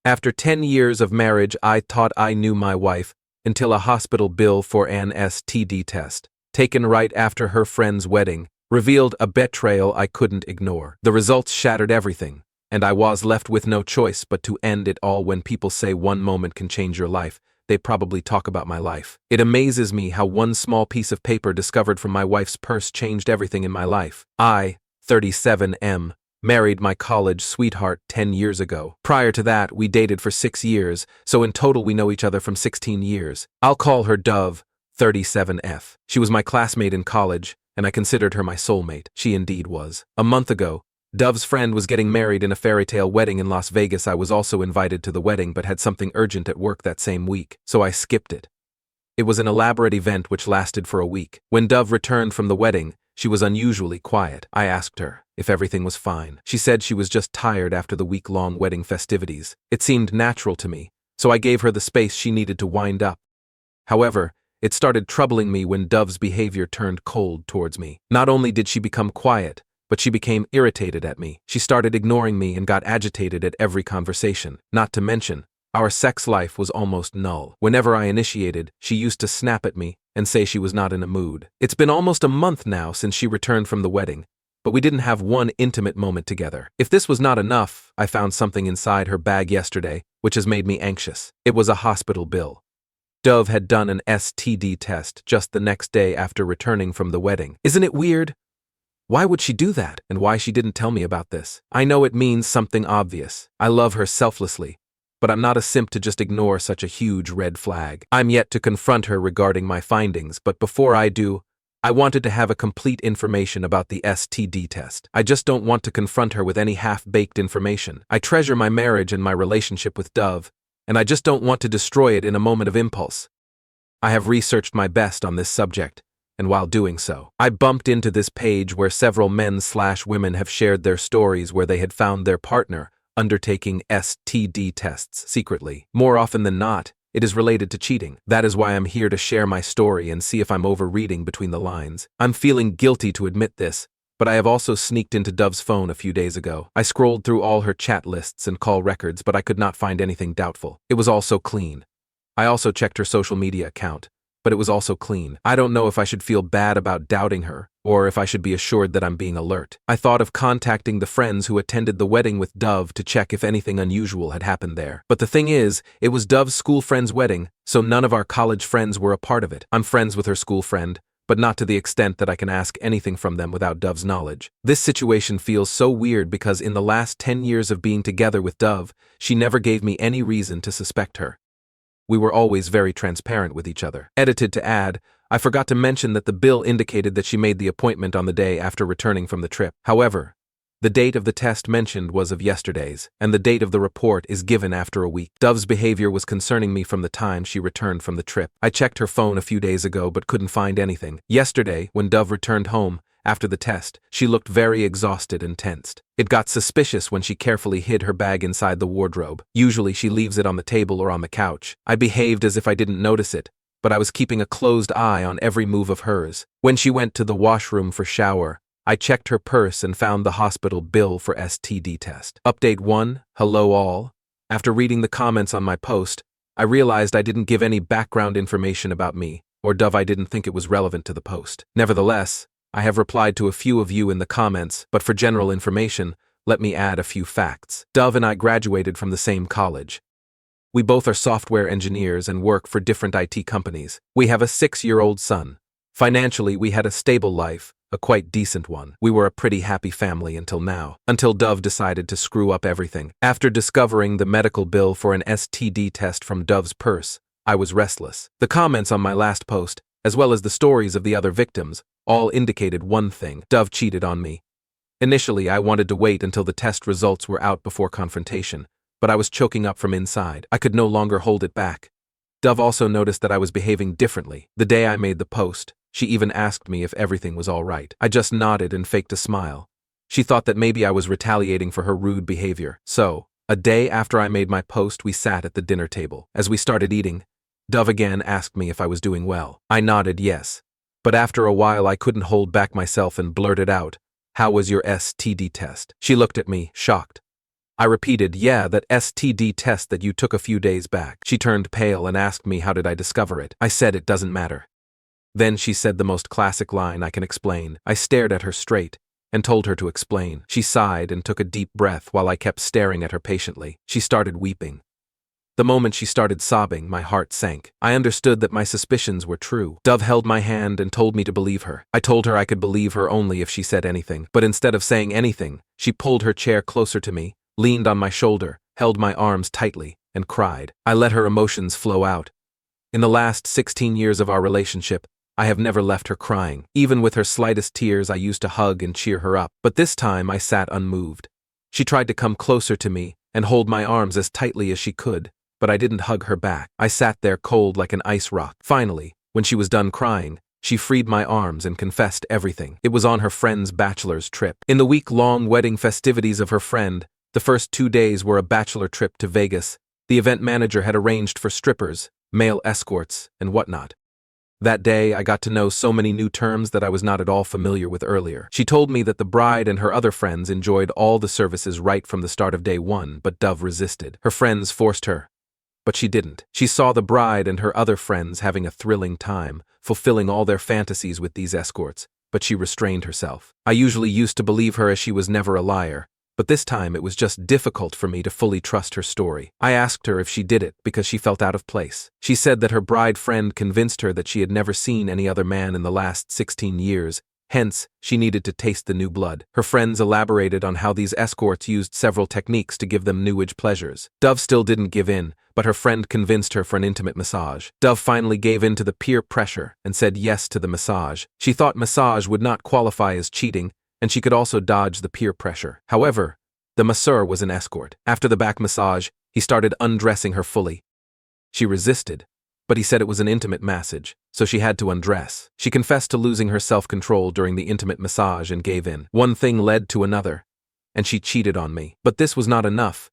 After 10 years of marriage, I thought I knew my wife until a hospital bill for an STD test, taken right after her friend's wedding, revealed a betrayal I couldn't ignore. The results shattered everything, and I was left with no choice but to end it all. When people say one moment can change your life, they probably talk about my life. It amazes me how one small piece of paper discovered from my wife's purse changed everything in my life. I, 37M, married my college sweetheart 10 years ago. Prior to that, we dated for 6 years, so in total we know each other from 16 years. I'll call her Dove, 37F. She was my classmate in college, and I considered her my soulmate. She indeed was. A month ago, Dove's friend was getting married in a fairytale wedding in Las Vegas. I was also invited to the wedding but had something urgent at work that same week, so I skipped it. It was an elaborate event which lasted for a week. When Dove returned from the wedding, she was unusually quiet. I asked her if everything was fine. She said she was just tired after the week-long wedding festivities. It seemed natural to me, so I gave her the space she needed to wind up. However, it started troubling me when Dove's behavior turned cold towards me. Not only did she become quiet, but she became irritated at me. She started ignoring me and got agitated at every conversation. Not to mention, our sex life was almost null. Whenever I initiated, she used to snap at me and say she was not in a mood. It's been almost a month now since she returned from the wedding, but we didn't have one intimate moment together. If this was not enough, I found something inside her bag yesterday, which has made me anxious. It was a hospital bill. Dove had done an STD test just the next day after returning from the wedding. Isn't it weird? Why would she do that, and why she didn't tell me about this? I know it means something obvious. I love her selflessly, but I'm not a simp to just ignore such a huge red flag. I'm yet to confront her regarding my findings, but before I do, I wanted to have a complete information about the STD test. I just don't want to confront her with any half-baked information. I treasure my marriage and my relationship with Dove, and I just don't want to destroy it in a moment of impulse. I have researched my best on this subject, and while doing so, I bumped into this page where several men/women have shared their stories where they had found their partner undertaking STD tests secretly. More often than not, it is related to cheating. That is why I'm here to share my story and see if I'm overreading between the lines. I'm feeling guilty to admit this, but I have also sneaked into Dove's phone a few days ago. I scrolled through all her chat lists and call records, but I could not find anything doubtful. It was all so clean. I also checked her social media account, but it was also clean. I don't know if I should feel bad about doubting her, or if I should be assured that I'm being alert. I thought of contacting the friends who attended the wedding with Dove to check if anything unusual had happened there. But the thing is, it was Dove's school friend's wedding, so none of our college friends were a part of it. I'm friends with her school friend, but not to the extent that I can ask anything from them without Dove's knowledge. This situation feels so weird because in the last 10 years of being together with Dove, she never gave me any reason to suspect her. We were always very transparent with each other. Edited to add, I forgot to mention that the bill indicated that she made the appointment on the day after returning from the trip. However, the date of the test mentioned was of yesterday's, and the date of the report is given after a week. Dove's behavior was concerning me from the time she returned from the trip. I checked her phone a few days ago but couldn't find anything. Yesterday, when Dove returned home, after the test, she looked very exhausted and tensed. It got suspicious when she carefully hid her bag inside the wardrobe. Usually she leaves it on the table or on the couch. I behaved as if I didn't notice it, but I was keeping a closed eye on every move of hers. When she went to the washroom for shower, I checked her purse and found the hospital bill for STD test. Update 1, hello all. After reading the comments on my post, I realized I didn't give any background information about me, or Dove. I didn't think it was relevant to the post. Nevertheless, I have replied to a few of you in the comments, but for general information, let me add a few facts. Dove and I graduated from the same college. We both are software engineers and work for different IT companies. We have a 6-year-old son. Financially, we had a stable life, a quite decent one. We were a pretty happy family until now, until Dove decided to screw up everything. After discovering the medical bill for an STD test from Dove's purse, I was restless. The comments on my last post, as well as the stories of the other victims, all indicated one thing: Dove cheated on me. Initially, I wanted to wait until the test results were out before confrontation, but I was choking up from inside. I could no longer hold it back. Dove also noticed that I was behaving differently. The day I made the post, she even asked me if everything was all right. I just nodded and faked a smile. She thought that maybe I was retaliating for her rude behavior. So, a day after I made my post, we sat at the dinner table. As we started eating, Dove again asked me if I was doing well. I nodded yes. But after a while I couldn't hold back myself and blurted out, "How was your STD test?" She looked at me, shocked. I repeated, yeah, that STD test that you took a few days back. She turned pale and asked me how did I discover it. I said it doesn't matter. Then she said the most classic line I can explain. I stared at her straight and told her to explain. She sighed and took a deep breath while I kept staring at her patiently. She started weeping. The moment she started sobbing, my heart sank. I understood that my suspicions were true. Dove held my hand and told me to believe her. I told her I could believe her only if she said anything. But instead of saying anything, she pulled her chair closer to me, leaned on my shoulder, held my arms tightly, and cried. I let her emotions flow out. In the last 16 years of our relationship, I have never left her crying. Even with her slightest tears, I used to hug and cheer her up. But this time I sat unmoved. She tried to come closer to me and hold my arms as tightly as she could, but I didn't hug her back. I sat there cold like an ice rock. Finally, when she was done crying, she freed my arms and confessed everything. It was on her friend's bachelor's trip. In the week-long wedding festivities of her friend, the first 2 days were a bachelor trip to Vegas. The event manager had arranged for strippers, male escorts, and whatnot. That day, I got to know so many new terms that I was not at all familiar with earlier. She told me that the bride and her other friends enjoyed all the services right from the start of day one, but Dove resisted. Her friends forced her, but she didn't. She saw the bride and her other friends having a thrilling time, fulfilling all their fantasies with these escorts, but she restrained herself. I usually used to believe her as she was never a liar, but this time it was just difficult for me to fully trust her story. I asked her if she did it because she felt out of place. She said that her bride friend convinced her that she had never seen any other man in the last 16 years, hence, she needed to taste the new blood. Her friends elaborated on how these escorts used several techniques to give them new age pleasures. Dove still didn't give in, but her friend convinced her for an intimate massage. Dove finally gave in to the peer pressure and said yes to the massage. She thought massage would not qualify as cheating, and she could also dodge the peer pressure. However, the masseur was an escort. After the back massage, he started undressing her fully. She resisted, but he said it was an intimate massage, so she had to undress. She confessed to losing her self-control during the intimate massage and gave in. One thing led to another, and she cheated on me. But this was not enough.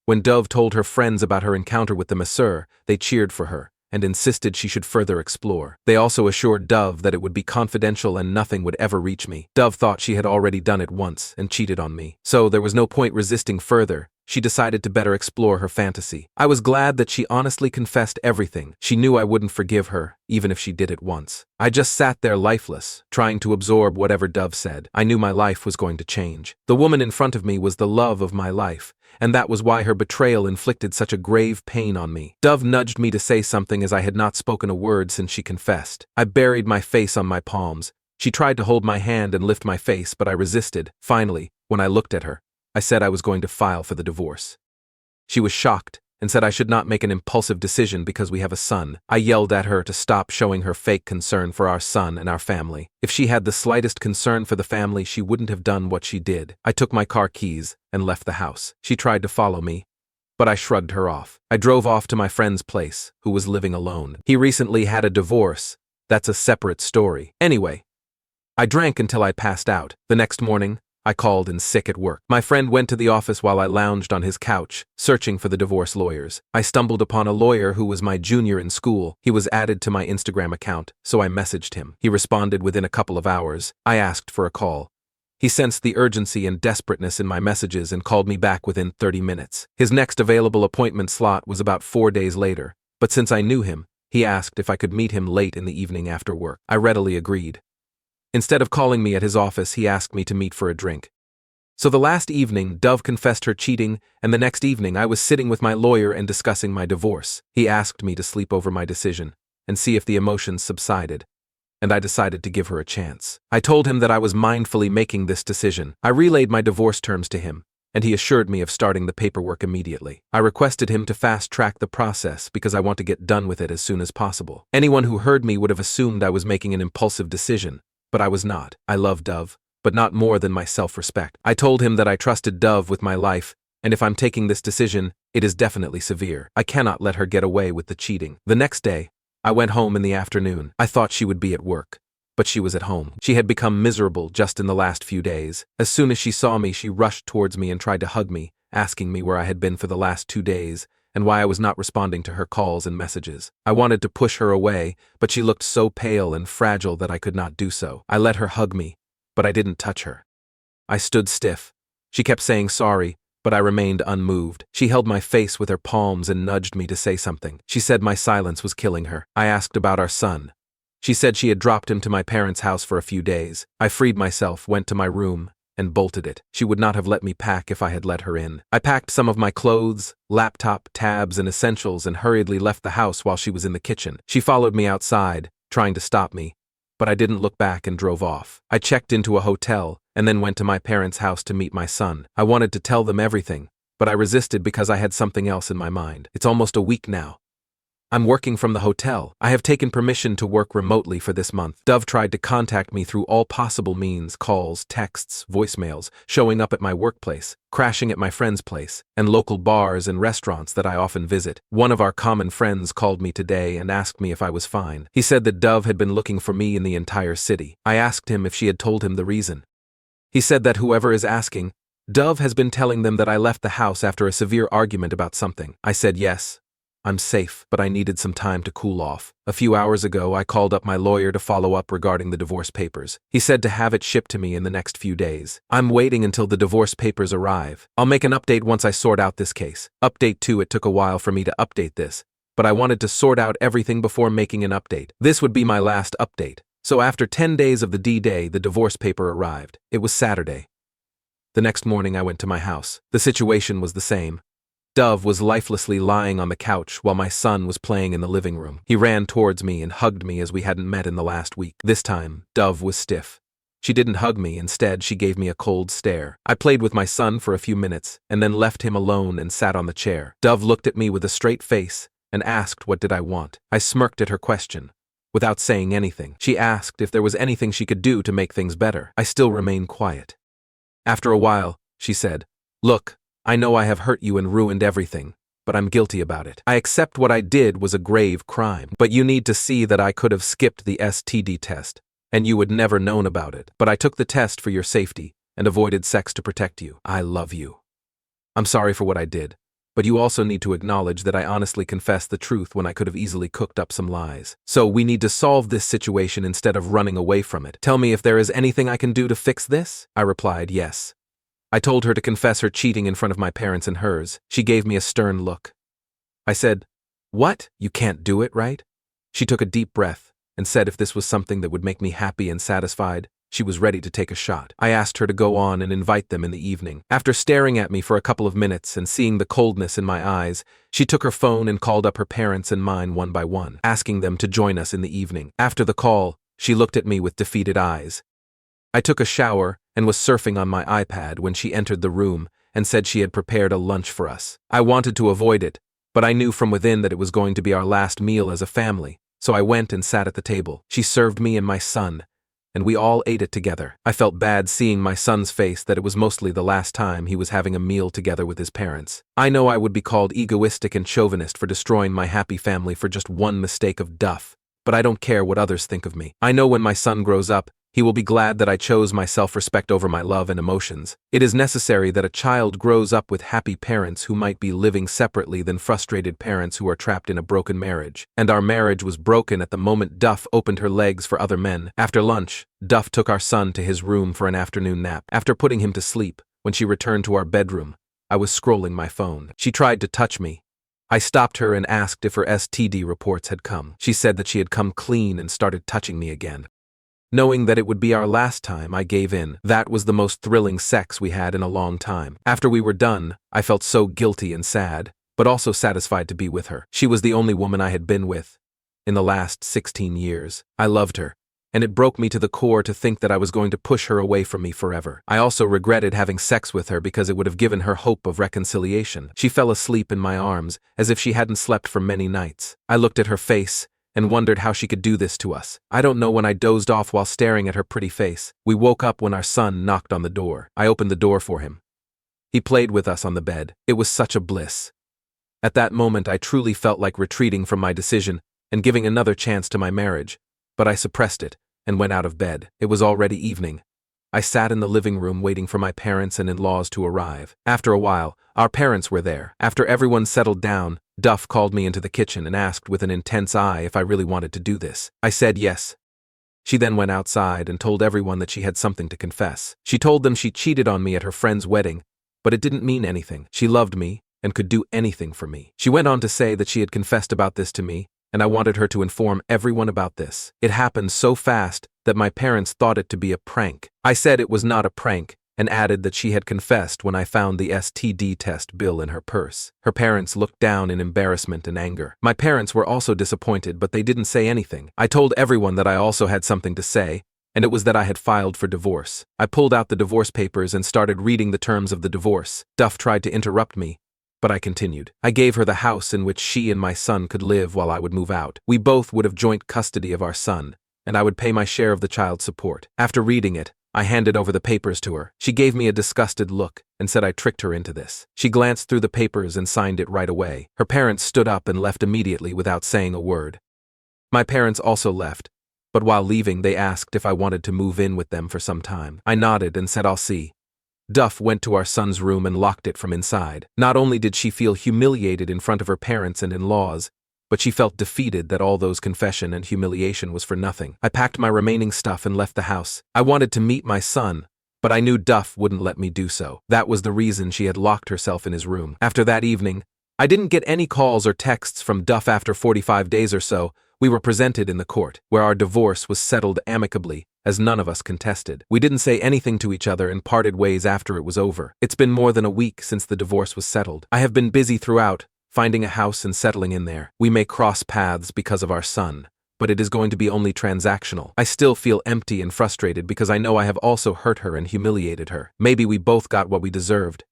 When Dove told her friends about her encounter with the masseur, they cheered for her and insisted she should further explore. They also assured Dove that it would be confidential and nothing would ever reach me. Dove thought she had already done it once and cheated on me, so there was no point resisting further. She decided to better explore her fantasy. I was glad that she honestly confessed everything. She knew I wouldn't forgive her, even if she did it once. I just sat there lifeless, trying to absorb whatever Dove said. I knew my life was going to change. The woman in front of me was the love of my life, and that was why her betrayal inflicted such a grave pain on me. Dove nudged me to say something as I had not spoken a word since she confessed. I buried my face on my palms. She tried to hold my hand and lift my face, but I resisted. Finally, when I looked at her, I said I was going to file for the divorce. She was shocked and said I should not make an impulsive decision because we have a son. I yelled at her to stop showing her fake concern for our son and our family. If she had the slightest concern for the family, she wouldn't have done what she did. I took my car keys and left the house. She tried to follow me, but I shrugged her off. I drove off to my friend's place, who was living alone. He recently had a divorce. That's a separate story. Anyway, I drank until I passed out. The next morning, I called in sick at work. My friend went to the office while I lounged on his couch, searching for the divorce lawyers. I stumbled upon a lawyer who was my junior in school. He was added to my Instagram account, so I messaged him. He responded within a couple of hours. I asked for a call. He sensed the urgency and desperateness in my messages and called me back within 30 minutes. His next available appointment slot was about 4 days later, but since I knew him, he asked if I could meet him late in the evening after work. I readily agreed. Instead of calling me at his office, he asked me to meet for a drink. So the last evening, Dove confessed her cheating, and the next evening I was sitting with my lawyer and discussing my divorce. He asked me to sleep over my decision and see if the emotions subsided, and I decided to give her a chance. I told him that I was mindfully making this decision. I relayed my divorce terms to him, and he assured me of starting the paperwork immediately. I requested him to fast-track the process because I want to get done with it as soon as possible. Anyone who heard me would have assumed I was making an impulsive decision, but I was not. I love Dove, but not more than my self-respect. I told him that I trusted Dove with my life, and if I'm taking this decision, it is definitely severe. I cannot let her get away with the cheating. The next day, I went home in the afternoon. I thought she would be at work, but she was at home. She had become miserable just in the last few days. As soon as she saw me, she rushed towards me and tried to hug me, asking me where I had been for the last 2 days and why I was not responding to her calls and messages. I wanted to push her away, but she looked so pale and fragile that I could not do so. I let her hug me, but I didn't touch her. I stood stiff. She kept saying sorry, but I remained unmoved. She held my face with her palms and nudged me to say something. She said my silence was killing her. I asked about our son. She said she had dropped him to my parents' house for a few days. I freed myself, went to my room, and bolted it. She would not have let me pack if I had let her in. I packed some of my clothes, laptop, tabs, and essentials and hurriedly left the house while she was in the kitchen. She followed me outside, trying to stop me, but I didn't look back and drove off. I checked into a hotel and then went to my parents' house to meet my son. I wanted to tell them everything, but I resisted because I had something else in my mind. It's almost a week now. I'm working from the hotel. I have taken permission to work remotely for this month. Dove tried to contact me through all possible means: calls, texts, voicemails, showing up at my workplace, crashing at my friend's place, and local bars and restaurants that I often visit. One of our common friends called me today and asked me if I was fine. He said that Dove had been looking for me in the entire city. I asked him if she had told him the reason. He said that whoever is asking, Dove has been telling them that I left the house after a severe argument about something. I said yes. I'm safe, but I needed some time to cool off. A few hours ago, I called up my lawyer to follow up regarding the divorce papers. He said to have it shipped to me in the next few days. I'm waiting until the divorce papers arrive. I'll make an update once I sort out this case. Update 2: it took a while for me to update this, but I wanted to sort out everything before making an update. This would be my last update. So after 10 days of the D-Day, the divorce paper arrived. It was Saturday. The next morning, I went to my house. The situation was the same. Dove was lifelessly lying on the couch while my son was playing in the living room. He ran towards me and hugged me as we hadn't met in the last week. This time, Dove was stiff. She didn't hug me. Instead, she gave me a cold stare. I played with my son for a few minutes and then left him alone and sat on the chair. Dove looked at me with a straight face and asked what did I want. I smirked at her question. Without saying anything, she asked if there was anything she could do to make things better. I still remained quiet. After a while, she said, "Look, I know I have hurt you and ruined everything, but I'm guilty about it. I accept what I did was a grave crime, but you need to see that I could have skipped the STD test, and you would never known about it. But I took the test for your safety and avoided sex to protect you. I love you. I'm sorry for what I did, but you also need to acknowledge that I honestly confessed the truth when I could have easily cooked up some lies. So we need to solve this situation instead of running away from it. Tell me if there is anything I can do to fix this." I replied, yes. I told her to confess her cheating in front of my parents and hers. She gave me a stern look. I said, "What? You can't do it, right?" She took a deep breath and said if this was something that would make me happy and satisfied, she was ready to take a shot. I asked her to go on and invite them in the evening. After staring at me for a couple of minutes and seeing the coldness in my eyes, she took her phone and called up her parents and mine one by one, asking them to join us in the evening. After the call, she looked at me with defeated eyes. I took a shower and was surfing on my iPad when she entered the room and said she had prepared a lunch for us. I wanted to avoid it, but I knew from within that it was going to be our last meal as a family, so I went and sat at the table. She served me and my son, and we all ate it together. I felt bad seeing my son's face that it was mostly the last time he was having a meal together with his parents. I know I would be called egoistic and chauvinist for destroying my happy family for just one mistake of duff, but I don't care what others think of me. I know when my son grows up, he will be glad that I chose my self-respect over my love and emotions. It is necessary that a child grows up with happy parents who might be living separately than frustrated parents who are trapped in a broken marriage. And our marriage was broken at the moment Duff opened her legs for other men. After lunch, Duff took our son to his room for an afternoon nap. After putting him to sleep, when she returned to our bedroom, I was scrolling my phone. She tried to touch me. I stopped her and asked if her STD reports had come. She said that she had come clean and started touching me again. Knowing that it would be our last time, I gave in. That was the most thrilling sex we had in a long time. After we were done, I felt so guilty and sad, but also satisfied to be with her. She was the only woman I had been with in the last 16 years. I loved her, and it broke me to the core to think that I was going to push her away from me forever. I also regretted having sex with her because it would have given her hope of reconciliation. She fell asleep in my arms, as if she hadn't slept for many nights. I looked at her face and wondered how she could do this to us. I don't know when I dozed off while staring at her pretty face. We woke up when our son knocked on the door. I opened the door for him. He played with us on the bed. It was such a bliss. At that moment, I truly felt like retreating from my decision and giving another chance to my marriage, but I suppressed it and went out of bed. It was already evening. I sat in the living room waiting for my parents and in-laws to arrive. After a while, our parents were there. After everyone settled down, Duff called me into the kitchen and asked with an intense eye if I really wanted to do this. I said yes. She then went outside and told everyone that she had something to confess. She told them she cheated on me at her friend's wedding, but it didn't mean anything. She loved me and could do anything for me. She went on to say that she had confessed about this to me, and I wanted her to inform everyone about this. It happened so fast that my parents thought it to be a prank. I said it was not a prank, and added that she had confessed when I found the STD test bill in her purse. Her parents looked down in embarrassment and anger. My parents were also disappointed, but they didn't say anything. I told everyone that I also had something to say, and it was that I had filed for divorce. I pulled out the divorce papers and started reading the terms of the divorce. Duff tried to interrupt me, but I continued. I gave her the house in which she and my son could live while I would move out. We both would have joint custody of our son, and I would pay my share of the child's support. After reading it, I handed over the papers to her. She gave me a disgusted look and said I tricked her into this. She glanced through the papers and signed it right away. Her parents stood up and left immediately without saying a word. My parents also left, but while leaving they asked if I wanted to move in with them for some time. I nodded and said I'll see. Duff went to our son's room and locked it from inside. Not only did she feel humiliated in front of her parents and in-laws, but she felt defeated that all those confession and humiliation was for nothing. I packed my remaining stuff and left the house. I wanted to meet my son, but I knew Duff wouldn't let me do so. That was the reason she had locked herself in his room. After that evening, I didn't get any calls or texts from Duff. After 45 days or so, we were presented in the court, where our divorce was settled amicably, as none of us contested. We didn't say anything to each other and parted ways after it was over. It's been more than a week since the divorce was settled. I have been busy throughout, finding a house and settling in there. We may cross paths because of our son, but it is going to be only transactional. I still feel empty and frustrated because I know I have also hurt her and humiliated her. Maybe we both got what we deserved,